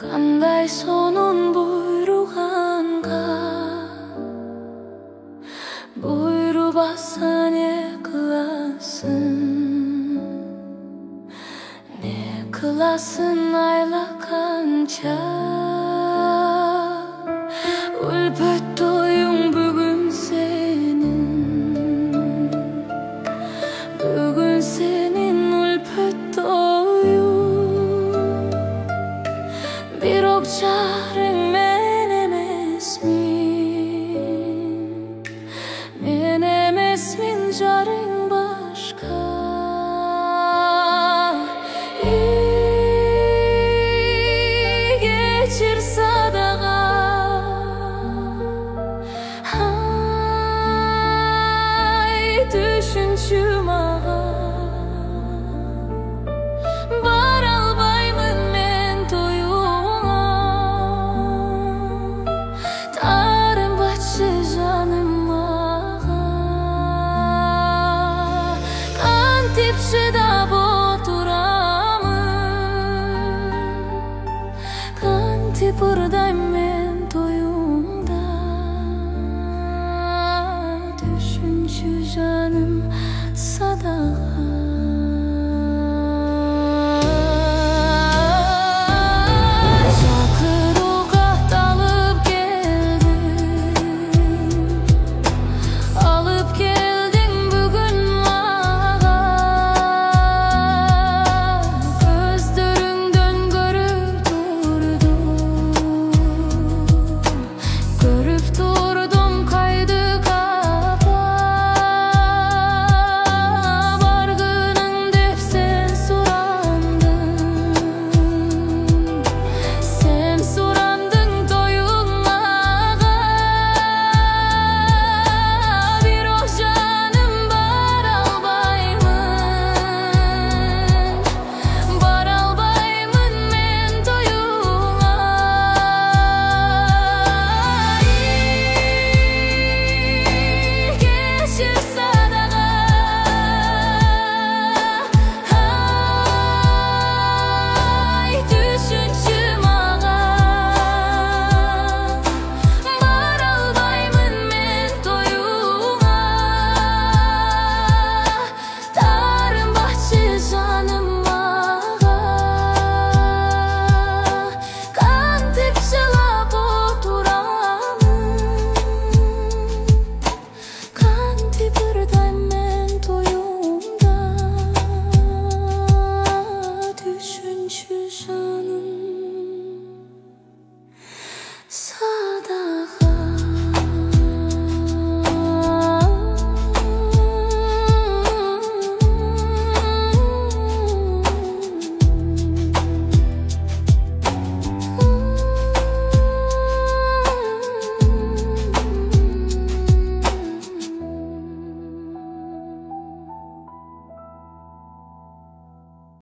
Кандай сонун буйруганга буйрубаса не кыласың, не кыласың айлаканча. Өлпөт тоюң бүгүн сенин, бүгүн сенин өлпөт тоюң. Бирок жарың мен эмесмин, мен эмесмин, жарың башка. Кечир садага, түшүнчү мага. Бара албаймын мен тоюңа, таарынбачы жаным мага. Кантип чыдап отурамын, кантип ырдайм мен.